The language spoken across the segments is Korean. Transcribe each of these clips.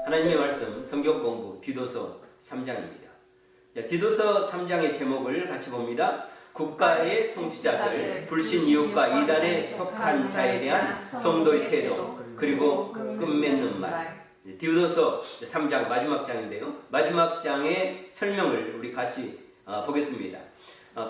하나님의 말씀 성경 공부 디도서 3장입니다. 디도서 3장의 제목을 같이 봅니다. 국가의 통치자들, 불신 이웃과 이단에 속한 자에 대한 성도의 태도, 그리고 끝맺는 말. 디도서 3장 마지막 장인데요. 마지막 장의 설명을 우리 같이 보겠습니다.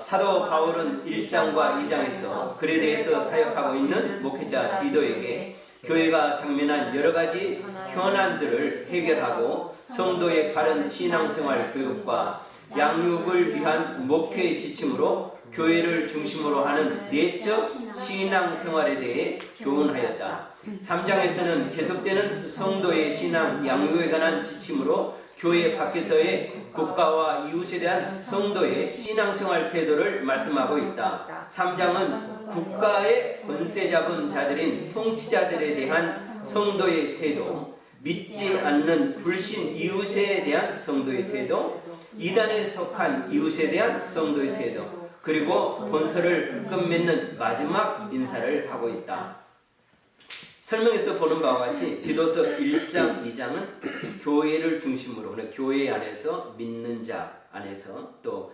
사도 바울은 1장과 2장에서 글에 대해서 사역하고 있는 목회자 디도에게 교회가 당면한 여러가지 현안들을 해결하고 성도의 바른 신앙생활 교육과 양육을 위한 목회의 지침으로 교회를 중심으로 하는 내적 신앙생활에 대해 교훈하였다. 3장에서는 계속되는 성도의 신앙 양육에 관한 지침으로 교회 밖에서의 국가와 이웃에 대한 성도의 신앙생활 태도를 말씀하고 있다. 3장은 국가의 권세 잡은 자들인 통치자들에 대한 성도의 태도, 믿지 않는 불신 이웃에 대한 성도의 태도, 이단에 속한 이웃에 대한 성도의 태도, 그리고 본서를 끝맺는 마지막 인사를 하고 있다. 설명에서 보는 바와 같이 디도서 1장, 2장은 교회를 중심으로, 교회 안에서 믿는 자 안에서 또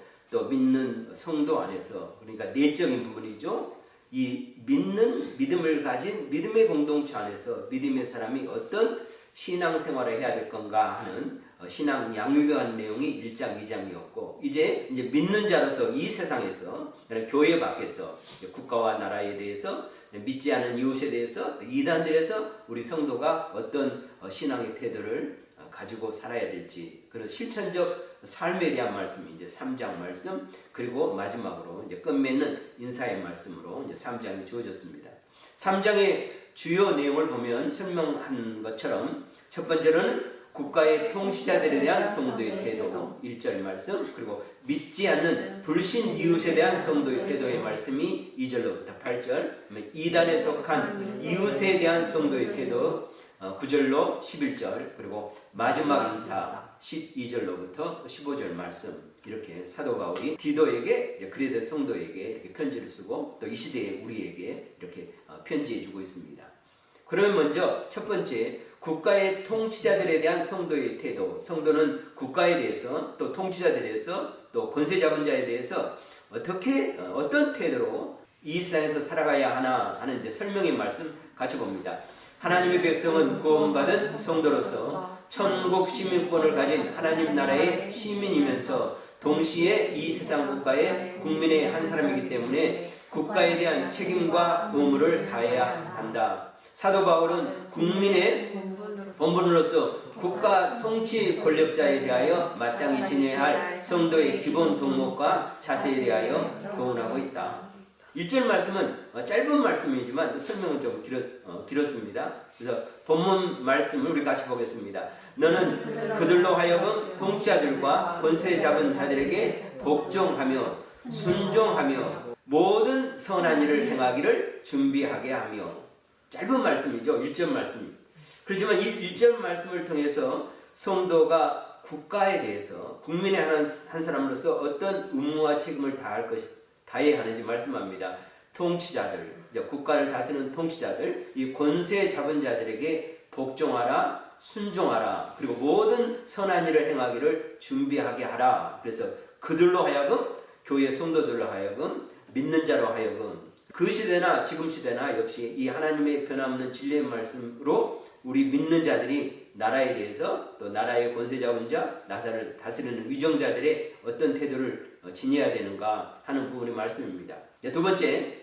믿는 성도 안에서, 그러니까 내적인 부분이죠. 이 믿음을 가진 믿음의 공동체 안에서 믿음의 사람이 어떤 신앙생활을 해야 될 건가 하는 신앙 양육에 관한 내용이 1장, 2장이었고, 이제 믿는 자로서 이 세상에서, 교회 밖에서 국가와 나라에 대해서, 믿지 않은 이웃에 대해서, 이단들에서 우리 성도가 어떤 신앙의 태도를 가지고 살아야 될지, 그런 실천적 삶에 대한 말씀이 이제 3장 말씀, 그리고 마지막으로 이제 끝맺는 인사의 말씀으로 이제 3장이 주어졌습니다. 3장의 주요 내용을 보면 설명한 것처럼 첫 번째로는 국가의 통치자들에 대한 성도의 태도 1절 말씀, 그리고 믿지 않는 불신 이웃에 대한 성도의 태도의 말씀이 2절로부터 8절, 이단에 속한 이웃에 대한 성도의 태도 9절로 11절, 그리고 마지막 인사 12절로부터 15절 말씀, 이렇게 사도 바울이 디도에게, 그레데 성도에게 이렇게 편지를 쓰고 또 이 시대의 우리에게 이렇게 편지해 주고 있습니다. 그러면 먼저 첫 번째, 국가의 통치자들에 대한 성도의 태도. 성도는 국가에 대해서, 또 통치자들에 대해서, 또 권세 잡은 자에 대해서 어떤 태도로 이 세상에서 살아가야 하나 하는 이제 설명의 말씀 같이 봅니다. 하나님의 백성은 구원받은 성도로서 천국 시민권을 가진 하나님 나라의 시민이면서 동시에 이 세상 국가의 국민의 한 사람이기 때문에 국가에 대한 책임과 의무를 다해야 한다. 사도 바울은 국민의 본분으로서 국가 통치 권력자에 대하여 마땅히 지녀야 할 성도의 기본 덕목과 자세에 대하여 교훈하고 있다. 1절 말씀은 짧은 말씀이지만 설명은 좀 길었습니다. 그래서 본문 말씀을 우리 같이 보겠습니다. 너는 그들로 하여금 통치자들과 권세 잡은 자들에게 복종하며 순종하며 모든 선한 일을 행하기를 준비하게 하며. 짧은 말씀이죠. 1절 말씀이. 그렇지만 이 1절 말씀을 통해서 성도가 국가에 대해서 국민의 한 사람으로서 어떤 의무와 책임을 다해야 하는지 말씀합니다. 통치자들, 국가를 다스리는 통치자들, 이 권세 잡은 자들에게 복종하라, 순종하라, 그리고 모든 선한 일을 행하기를 준비하게 하라. 그래서 그들로 하여금, 교회 성도들로 하여금, 믿는 자로 하여금, 그 시대나 지금 시대나 역시 이 하나님의 변함없는 진리의 말씀으로 우리 믿는 자들이 나라에 대해서, 또 나라의 권세 잡은 자, 나라를 다스리는 위정자들의 어떤 태도를 지녀야 되는가 하는 부분의 말씀입니다. 두 번째,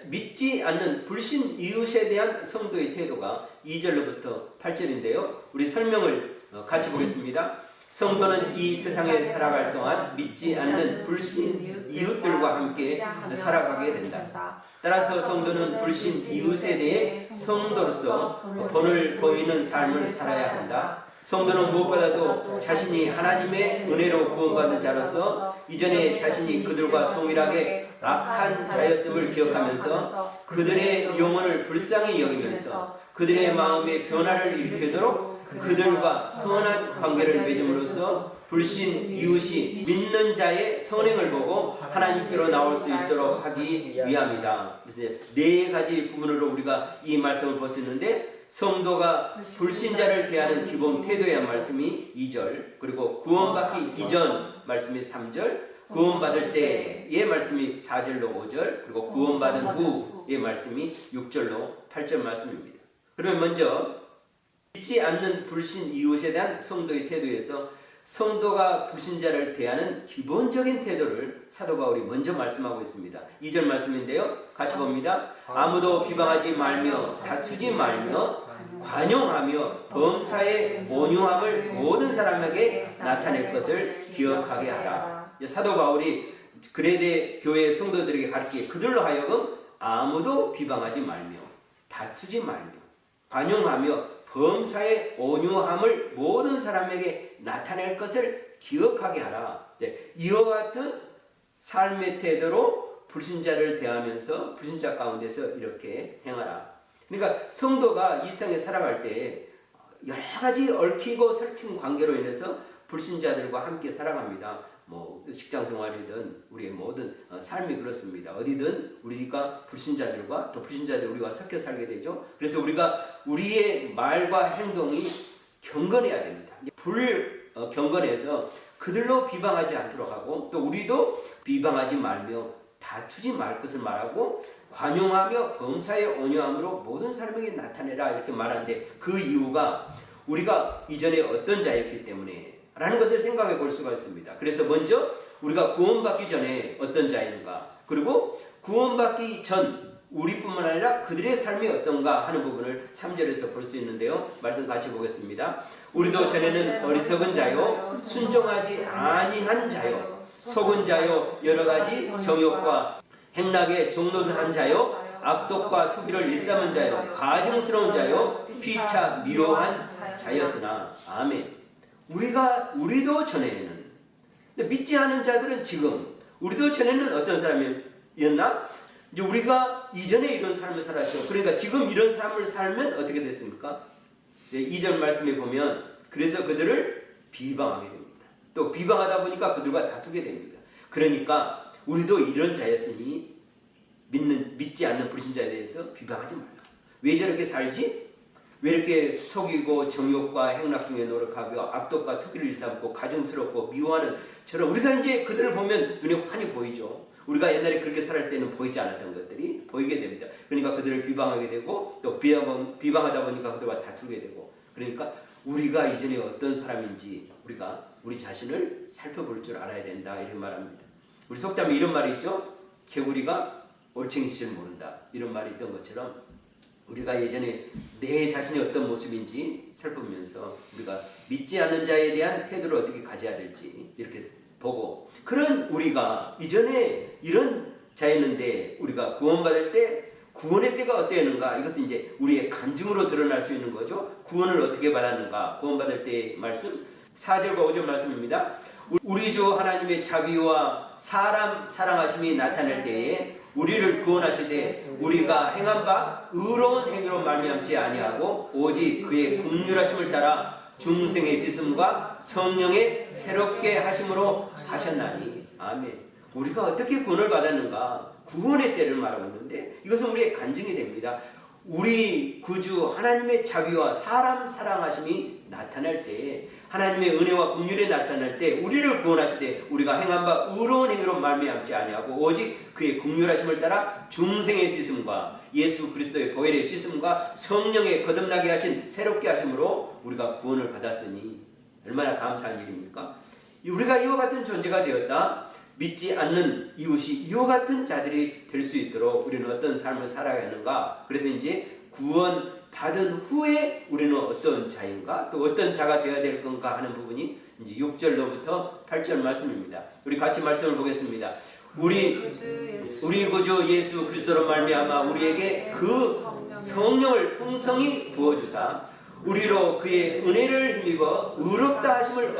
믿지 않는 불신 이웃에 대한 성도의 태도가 2절로부터 8절인데요. 우리 설명을 같이 보겠습니다. 성도는 이 세상에 살아갈 동안 믿지 않는 불신 이웃들과 함께 살아가게 된다. 따라서 성도는 불신 이웃에 대해 성도로서 본을 보이는 삶을 살아야 한다. 성도는 무엇보다도 자신이 하나님의 은혜로 구원받은 자로서 이전에 자신이 그들과 동일하게 악한 자였음을 기억하면서 그들의 영혼을 불쌍히 여기면서 그들의 마음에 변화를 일으키도록 그들과 선한 관계를 맺음으로써 불신 이웃이 믿는 자의 선행을 보고 하나님께로 나올 수 있도록 하기 위함이다. 그래서 네 가지 부분으로 우리가 이 말씀을 볼 수 있는데, 성도가 불신자를 대하는 기본 태도에 대한 말씀이 2절, 그리고 구원받기 이전 말씀이 3절, 구원받을 때의 말씀이 4절로 5절, 그리고 구원받은 후의 말씀이 6절로 8절 말씀입니다. 그러면 먼저 믿지 않는 불신 이웃에 대한 성도의 태도에서 성도가 불신자를 대하는 기본적인 태도를 사도 바울이 먼저 말씀하고 있습니다. 2절 말씀인데요. 같이 봅니다. 아무도 비방하지 말며 다투지 말며 관용하며 범사의 온유함을 모든 사람에게 나타낼 것을 기억하게 하라. 사도 바울이 그레데 교회 성도들에게 가르치기에 그들로 하여금 아무도 비방하지 말며 다투지 말며 관용하며 범사의 온유함을 모든 사람에게 나타낼 것을 기억하게 하라. 이와 같은 삶의 태도로 불신자를 대하면서 불신자 가운데서 이렇게 행하라. 그러니까 성도가 이 세상에 살아갈 때 여러 가지 얽히고 설킨 관계로 인해서 불신자들과 함께 살아갑니다. 뭐 직장 생활이든 우리의 모든 삶이 그렇습니다. 어디든 우리가 불신자들과 또 불신자들 우리가 섞여 살게 되죠. 그래서 우리가 우리의 말과 행동이 경건해야 됩니다. 불경건해서 그들로 비방하지 않도록 하고 또 우리도 비방하지 말며 다투지 말 것을 말하고 관용하며 범사의 온유함으로 모든 사람에게 나타내라 이렇게 말하는데 그 이유가 우리가 이전에 어떤 자였기 때문에 라는 것을 생각해 볼 수가 있습니다. 그래서 먼저 우리가 구원받기 전에 어떤 자인가, 그리고 구원받기 전 우리뿐만 아니라 그들의 삶이 어떤가 하는 부분을 3절에서 볼 수 있는데요. 말씀 같이 보겠습니다. 우리도 전에는 어리석은 자요 순종하지 아니한 자요 속은 자요 여러 가지 정욕과 행락에 종노한 자요 악독과 투기를 일삼은 자요 가증스러운 자요 피차 미워한 자였으나 아멘. 우리도 전에는, 근데 믿지 않은 자들은 지금, 우리도 전에는 어떤 사람이었나? 이제 우리가 이전에 이런 삶을 살았죠. 그러니까 지금 이런 삶을 살면 어떻게 됐습니까? 2절 말씀에 보면, 그래서 그들을 비방하게 됩니다. 또 비방하다 보니까 그들과 다투게 됩니다. 그러니까 우리도 이런 자였으니 믿지 않는 불신자에 대해서 비방하지 말라. 왜 저렇게 살지? 왜 이렇게 속이고 정욕과 행락 중에 노력하고 악독과 투기를 일삼고 가증스럽고 미워하는 저런 우리가 이제 그들을 보면 눈에 환히 보이죠. 우리가 옛날에 그렇게 살할 때는 보이지 않았던 것들이 보이게 됩니다. 그러니까 그들을 비방하게 되고 또 비방하다 보니까 그들과 다투게 되고 그러니까 우리가 이전에 어떤 사람인지 우리가 우리 자신을 살펴볼 줄 알아야 된다 이런 말합니다. 우리 속담에 이런 말이 있죠. 개구리가 올챙이 씨를 모른다 이런 말이 있던 것처럼 우리가 예전에 내 자신이 어떤 모습인지 살펴보면서 우리가 믿지 않는 자에 대한 태도를 어떻게 가져야 될지 이렇게 보고 그런 우리가 이전에 이런 자였는데 우리가 구원받을 때 구원의 때가 어땠는가 이것은 이제 우리의 간증으로 드러날 수 있는 거죠. 구원을 어떻게 받았는가 구원받을 때의 말씀 4절과 5절 말씀입니다. 우리 주 하나님의 자비와 사람 사랑하심이 나타날 때에 우리를 구원하시되 우리가 행한 바 의로운 행위로 말미암지 아니하고 오직 그의 긍휼하심을 따라 중생의 씻음과 성령의 새롭게 하심으로 하셨나니 아멘. 우리가 어떻게 구원을 받았는가 구원의 때를 말하고 있는데 이것은 우리의 간증이 됩니다. 우리 구주 하나님의 자비와 사람 사랑하심이 나타날 때 하나님의 은혜와 긍휼이 나타날 때 우리를 구원하시되 우리가 행한 바 의로운 행위로 말미암지 아니하고 오직 그의 긍휼하심을 따라 중생의 씻음과 예수 그리스도의 보혈의 씻음과 성령의 거듭나게 하신 새롭게 하심으로 우리가 구원을 받았으니 얼마나 감사한 일입니까? 우리가 이와 같은 존재가 되었다. 믿지 않는 이웃이 이와 같은 자들이 될 수 있도록 우리는 어떤 삶을 살아야 하는가? 그래서 이제 구원 받은 후에 우리는 어떤 자인가? 또 어떤 자가 되어야 될 건가 하는 부분이 이제 6절로부터 8절 말씀입니다. 우리 같이 말씀을 보겠습니다. 우리 구주 예수 그리스도로 말미암아 우리에게 그 성령을 풍성히 부어주사 우리로 그의 은혜를 힘입어 의롭다 하심을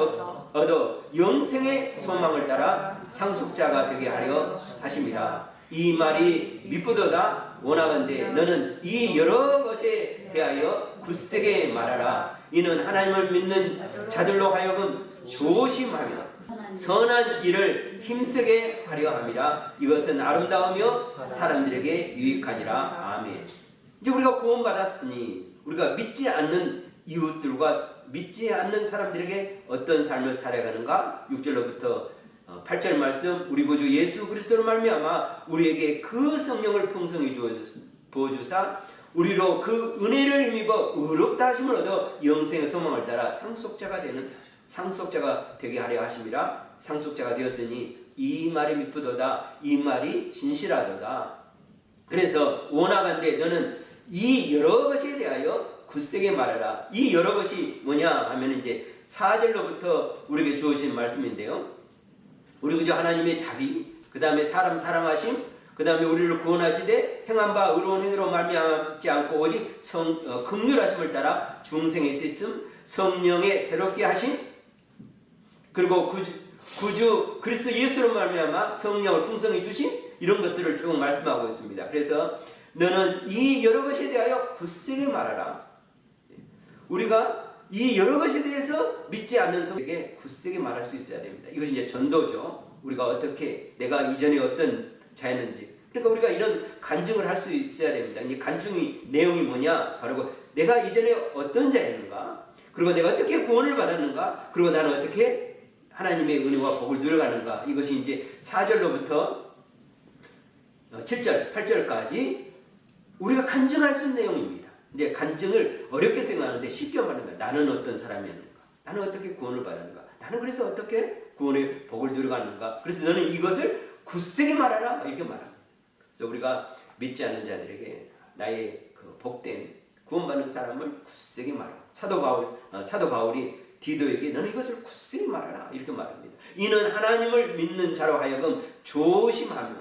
얻어 영생의 소망을 따라 상속자가 되게 하려 하십니다. 이 말이 미쁘도다 원하건대 너는 이 여러 것에 대하여 굳세게 말하라. 이는 하나님을 믿는 자들로 하여금 조심하며 선한 일을 힘쓰게 하려 함이라. 이것은 아름다우며 사람들에게 유익하니라. 아멘. 이제 우리가 구원받았으니 우리가 믿지 않는 이웃들과 믿지 않는 사람들에게 어떤 삶을 살아가는가? 6절로부터 8절 말씀, 우리 구주 예수 그리스도로 말미암아 우리에게 그 성령을 풍성히 부어주사 우리로 그 은혜를 힘입어 의롭다 하심을 얻어 영생의 소망을 따라 상속자가 되게 하려 하심이라. 상속자가 되었으니 이 말이 미쁘도다, 이 말이 진실하도다. 그래서 원하건대 너는 이 여러 것에 대하여 굳세게 말하라. 이 여러 것이 뭐냐 하면 이제 4절로부터 우리에게 주어진 말씀인데요. 우리 구주 하나님의 자비, 그 다음에 사람 사랑하심, 그 다음에 우리를 구원하시되 행한 바 의로운 행위로 말미암지 않고 오직 긍휼하심을 따라 중생의 있음, 성령의 새롭게 하심, 그리고 구주 그리스도 예수로 말미암아 성령을 풍성히 주심, 이런 것들을 쭉 말씀하고 있습니다. 그래서 너는 이 여러 것에 대하여 굳세게 말하라. 우리가 이 여러 것에 대해서 믿지 않는 성에게 굳세게 말할 수 있어야 됩니다. 이것이 이제 전도죠. 우리가 어떻게, 내가 이전에 어떤 자였는지. 그러니까 우리가 이런 간증을 할 수 있어야 됩니다. 이 간증의 내용이 뭐냐? 바로 내가 이전에 어떤 자였는가? 그리고 내가 어떻게 구원을 받았는가? 그리고 나는 어떻게 하나님의 은혜와 복을 누려가는가? 이것이 이제 4절로부터 7절, 8절까지 우리가 간증할 수 있는 내용입니다. 이제 간증을 어렵게 생각하는데 쉽게 말하는 거야. 나는 어떤 사람이었는가? 나는 어떻게 구원을 받았는가? 나는 그래서 어떻게 구원의 복을 누려가는가? 그래서 너는 이것을 굳세게 말하라. 이렇게 말합니다. 그래서 우리가 믿지 않는 자들에게 나의 그 복된 구원받는 사람을 굳세게 말하라. 사도 바울이 디도에게 너는 이것을 굳세게 말하라. 이렇게 말합니다. 이는 하나님을 믿는 자로 하여금 조심하며,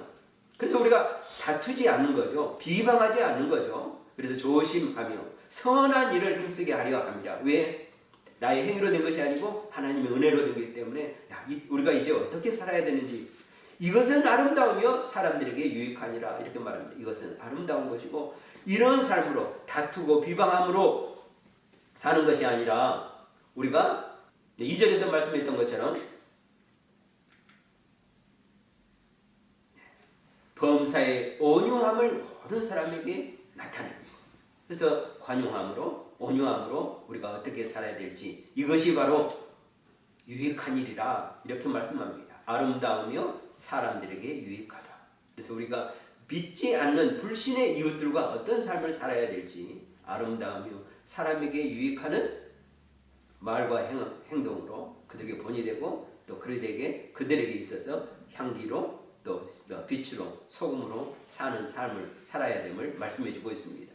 그래서 우리가 다투지 않는 거죠. 비방하지 않는 거죠. 그래서 조심하며 선한 일을 힘쓰게 하려 합니다. 왜? 나의 행위로 된 것이 아니고 하나님의 은혜로 된 것이기 때문에 우리가 이제 어떻게 살아야 되는지, 이것은 아름다우며 사람들에게 유익하니라. 이렇게 말합니다. 이것은 아름다운 것이고, 이런 삶으로 다투고 비방함으로 사는 것이 아니라 우리가 2절에서 말씀했던 것처럼 범사의 온유함을 모든 사람에게 나타냅니다. 그래서 관용함으로, 온유함으로 우리가 어떻게 살아야 될지, 이것이 바로 유익한 일이라 이렇게 말씀합니다. 아름다우며 사람들에게 유익하다. 그래서 우리가 믿지 않는 불신의 이웃들과 어떤 삶을 살아야 될지, 아름다우며 사람에게 유익하는 말과 행동으로 그들에게 본이 되고, 또 그들에게 있어서 향기로, 또 빛으로, 소금으로 사는 삶을 살아야 됨을 말씀해 주고 있습니다.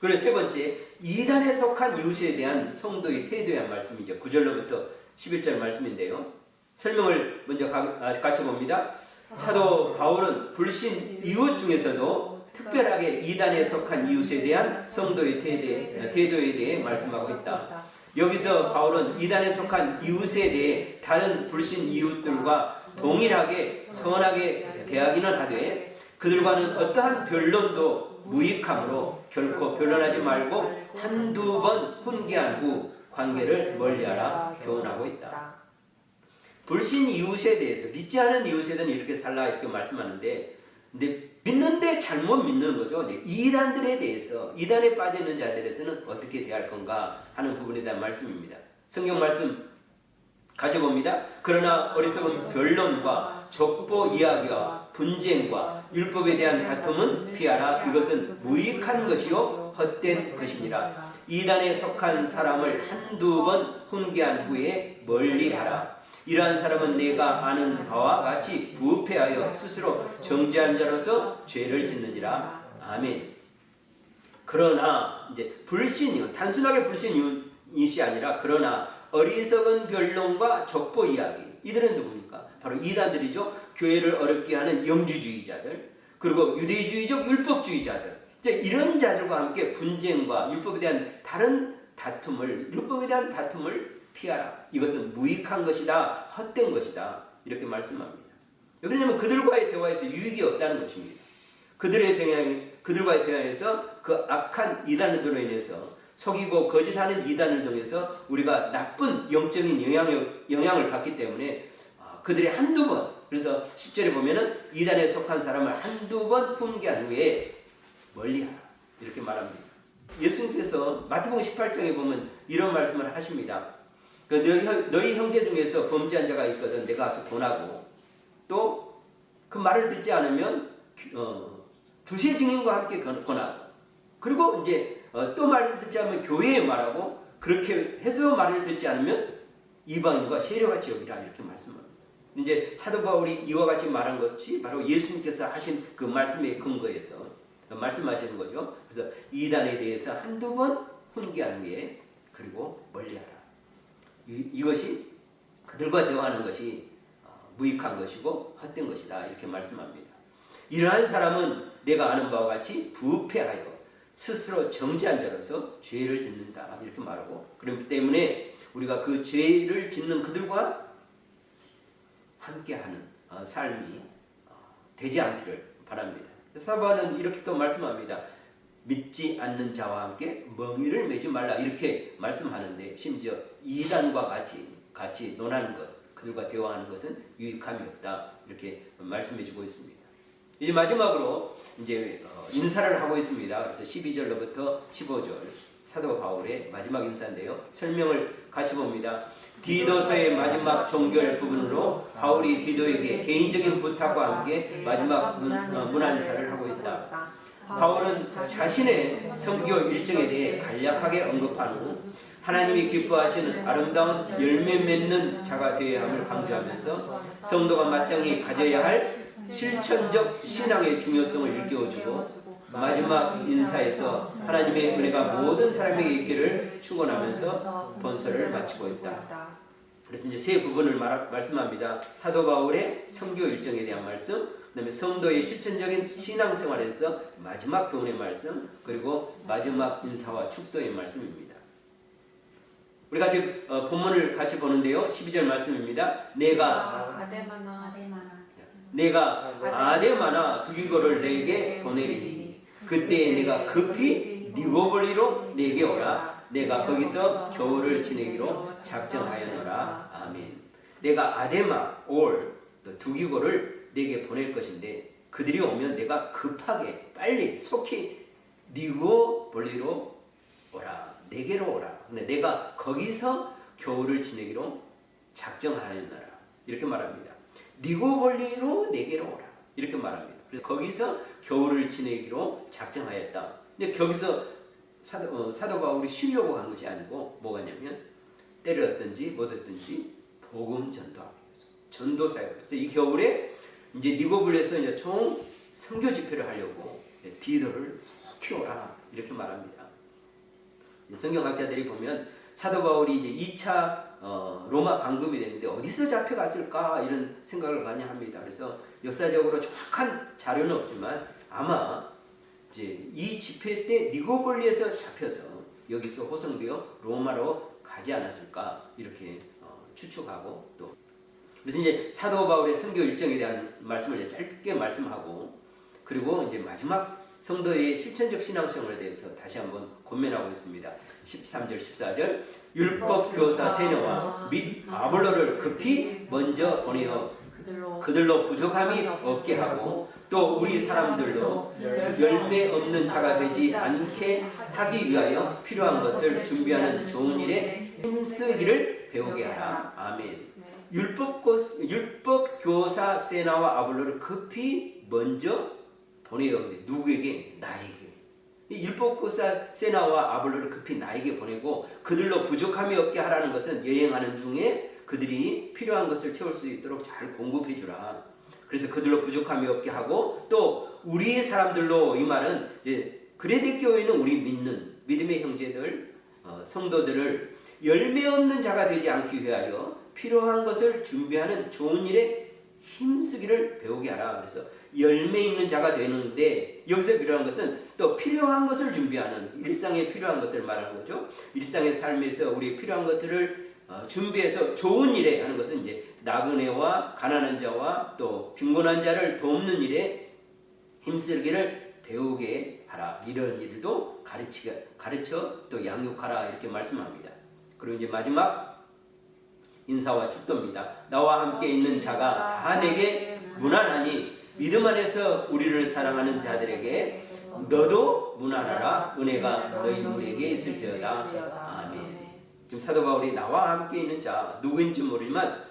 그리고 세 번째, 이단에 속한 이웃에 대한 성도의 태도에 대한 말씀이죠. 9절로부터 11절 말씀인데요. 설명을 먼저 같이 봅니다. 사도 바울은 불신 이웃 중에서도 특별하게 이단에 속한 이웃에 대한 성도의 태도에 대해 말씀하고 있다. 여기서 바울은 이단에 속한 이웃에 대해 다른 불신 이웃들과 동일하게 선하게 대하기는 하되, 그들과는 어떠한 변론도 무익함으로 결코 변론하지 말고 한두 번 훈계한 후 관계를 멀리하라 교훈하고 있다. 불신 이웃에 대해서, 믿지 않은 이웃에 대해서는 이렇게 살라 이렇게 말씀하는데, 근데 믿는데 잘못 믿는 거죠. 이단들에 대해서, 이단에 빠져 있는 자들에서는 어떻게 대할 건가 하는 부분에 대한 말씀입니다. 성경 말씀 같이 봅니다. 그러나 어리석은 변론과 족보 이야기와 분쟁과 율법에 대한 다툼은 피하라. 이것은 무익한 것이요 헛된 것이니라. 이단에 속한 사람을 한두 번 훈계한 후에 멀리하라. 이러한 사람은 내가 아는 바와 같이 부패하여 스스로 정죄한 자로서 죄를 짓느니라. 아멘. 그러나 이제 불신이요, 단순하게 불신이 아니라 그러나 어리석은 변론과 족보 이야기, 이들은 누굽니까? 바로 이단들이죠. 교회를 어렵게 하는 영주주의자들, 그리고 유대주의적 율법주의자들, 이제 이런 자들과 함께 분쟁과 율법에 대한 다툼을 피하라. 이것은 무익한 것이다, 헛된 것이다, 이렇게 말씀합니다. 왜냐하면 그들과의 대화에서 유익이 없다는 것입니다. 그들과의 대화에서 그 악한 이단들로 인해서, 속이고 거짓하는 이단을 통해서 우리가 나쁜 영적인 영향을 받기 때문에 그들이 한두 번, 그래서 10절에 보면은 이단에 속한 사람을 한두 번 훈계한 후에 멀리하라 이렇게 말합니다. 예수님께서 마태복음 18장에 보면 이런 말씀을 하십니다. 너희 형제 중에서 범죄한 자가 있거든 내가 가서 권하고 또 그 말을 듣지 않으면 두세 증인과 함께 권하고 그리고 이제 또 말을 듣지 않으면 교회에 말하고 그렇게 해서 말을 듣지 않으면 이방인과 세력같이 여기라 이렇게 말씀합니다. 이제 사도 바울이 이와 같이 말한 것이 바로 예수님께서 하신 그 말씀의 근거에서 말씀하시는 거죠. 그래서 이단에 대해서 한두 번 훈계하는 게 그리고 멀리하라. 이것이 그들과 대화하는 것이 무익한 것이고 헛된 것이다 이렇게 말씀합니다. 이러한 사람은 내가 아는 바와 같이 부패하여 스스로 정죄한 자로서 죄를 짓는다 이렇게 말하고 그렇기 때문에 우리가 그 죄를 짓는 그들과 함께하는 삶이 되지 않기를 바랍니다. 사도바울은 이렇게 또 말씀합니다. 믿지 않는 자와 함께 멍에를 매지 말라 이렇게 말씀하는데 심지어 이단과 같이 논하는 것 그들과 대화하는 것은 유익함이 없다 이렇게 말씀해주고 있습니다. 이제 마지막으로 이제 인사를 하고 있습니다. 그래서 12절로부터 15절 사도 바울의 마지막 인사인데요. 설명을 같이 봅니다. 디도서의 마지막 종결 부분으로 바울이 디도에게 개인적인 부탁과 함께 마지막 문안 인사를 하고 있다. 바울은 자신의 선교 일정에 대해 간략하게 언급한 후 하나님이 기뻐하시는 아름다운 열매 맺는 자가 되어야 함을 강조하면서 성도가 마땅히 가져야 할 실천적 신앙의 중요성을 일깨워주고 마지막 인사에서 하나님의 은혜가 모든 사람에게 있기를 축원하면서 본서를 마치고 있다. 그래서 이제 세 부분을 말씀합니다. 사도 바울의 선교 일정에 대한 말씀, 그다음에 성도의 실천적인 신앙생활에서 마지막 교훈의 말씀, 그리고 마지막 인사와 축도의 말씀입니다. 우리 같이 본문을 같이 보는데요. 12절 말씀입니다. 내가 아데마나 두기고를 내게 보내리니 그때 내가 급히 니고볼리로 내게 오라. 내가 거기서 겨울을 지내기로 작정하였노라. 아멘. 내가 아데마 또 두기고를 내게 보낼 것인데 그들이 오면 내가 급하게 빨리 속히 니고볼리로 오라. 내게로 오라. 근데 내가 거기서 겨울을 지내기로 작정하였노라. 이렇게 말합니다. 니고볼리로 내게로 오라. 이렇게 말합니다. 그래서 거기서 겨울을 지내기로 작정하였다. 근데 거기서 사도 바울이 쉬려고 한 것이 아니고 뭐가냐면 때렸든지 뭐든지 복음 전도하기 위해서 전도 사역. 그래서 이 겨울에 이제 니고볼리에서 이제 총 선교 집회를 하려고 디도를 속히 오라 이렇게 말합니다. 성경학자들이 보면 사도 바울이 이제 2차 로마 강금이 됐는데 어디서 잡혀갔을까 이런 생각을 많이 합니다. 그래서 역사적으로 정확한 자료는 없지만 아마 이제 이 집회 때 니고볼리에서 잡혀서 여기서 호송되어 로마로 가지 않았을까 이렇게 추측하고 또 그래서 이제 사도 바울의 선교 일정에 대한 말씀을 이제 짧게 말씀하고 그리고 이제 마지막 성도의 실천적 신앙생활에 대해서 다시 한번 권면하고 있습니다. 13절 14절 율법 교사 세녀와 및 아볼로를 급히 먼저 보내어 그들로 부족함이 없게 하고 또 우리 사람들도 열매 없는 자가 되지 않게 하기 위하여 필요한 것을 준비하는 좋은 일에 힘쓰기를 배우게 하라. 아멘. 율법 교사 세나와 아볼로를 급히 먼저 보내요. 누구에게? 나에게. 율법교사 세나와 아볼로를 급히 나에게 보내고 그들로 부족함이 없게 하라는 것은 여행하는 중에 그들이 필요한 것을 채울 수 있도록 잘 공급해 주라. 그래서 그들로 부족함이 없게 하고 또 우리 사람들로 이 말은 그레데 교회는 우리 믿음의 형제들 성도들을 열매 없는 자가 되지 않기 위하여 필요한 것을 준비하는 좋은 일에 힘쓰기를 배우게 하라. 그래서 열매 있는 자가 되는데 여기서 필요한 것은 또 필요한 것을 준비하는 일상에 필요한 것들을 말하는 거죠. 일상의 삶에서 우리 필요한 것들을 준비해서 좋은 일에 하는 것은 이제 나그네와 가난한 자와 또 빈곤한 자를 돕는 일에 힘쓰기를 배우게 하라. 이런 일도 가르쳐 또 양육하라 이렇게 말씀합니다. 그리고 이제 마지막 인사와 축도입니다. 나와 함께 있는 자가 다 내게 무난하니 믿음 안에서 우리를 사랑하는 자들에게 너도 문안하라. 은혜가 너희 우리에게 있을지어다. 아멘. 지금 사도 바울이 나와 함께 있는 자 누구인지 모르지만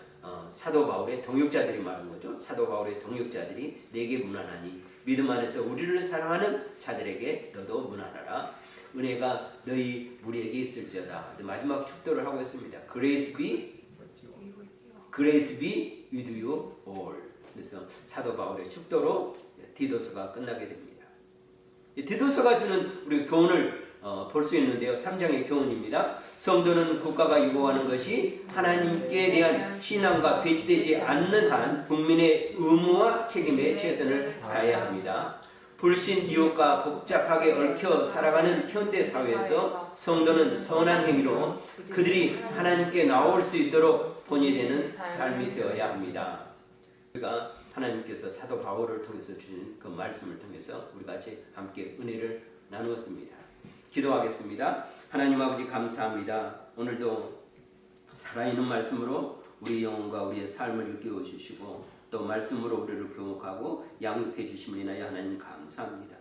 사도 바울의 동역자들이 말하는 거죠. 사도 바울의 동역자들이 내게 문안하니 믿음 안에서 우리를 사랑하는 자들에게 너도 문안하라. 은혜가 너희 우리에게 있을지어다. 마지막 축도를 하고 있습니다. Grace be with you all. 그래서 사도 바울의 축도로 디도서가 끝나게 됩니다. 디도서가 주는 우리 교훈을 볼 수 있는데요. 3장의 교훈입니다. 성도는 국가가 요구하는 것이 하나님께 대한 신앙과 배치되지 않는 한 국민의 의무와 책임에 최선을 다해야 합니다. 불신 유혹과 복잡하게 얽혀 살아가는 현대 사회에서 성도는 선한 행위로 그들이 하나님께 나올 수 있도록 본이 되는 삶이 되어야 합니다. 우리가 하나님께서 사도 바울을 통해서 주신 그 말씀을 통해서 우리 같이 함께 은혜를 나누었습니다. 기도하겠습니다. 하나님 아버지 감사합니다. 오늘도 살아있는 말씀으로 우리 영혼과 우리의 삶을 일깨워 주시고 또 말씀으로 우리를 교육하고 양육해 주심을 인하여 하나님 감사합니다.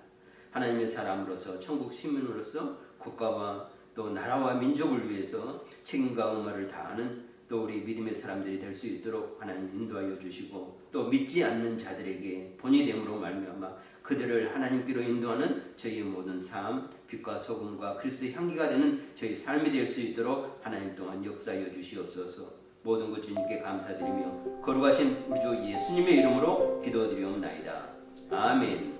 하나님의 사람으로서 천국 시민으로서 국가와 또 나라와 민족을 위해서 책임과 의무를 다하는 또 우리 믿음의 사람들이 될 수 있도록 하나님 인도하여 주시고 또 믿지 않는 자들에게 본이 됨으로 말미암아 그들을 하나님께로 인도하는 저희의 모든 삶, 빛과 소금과 그리스도의 향기가 되는 저희 삶이 될 수 있도록 하나님 또한 역사하여 주시옵소서. 모든 것 주님께 감사드리며 거룩하신 우리 주 예수님의 이름으로 기도드리옵나이다. 아멘.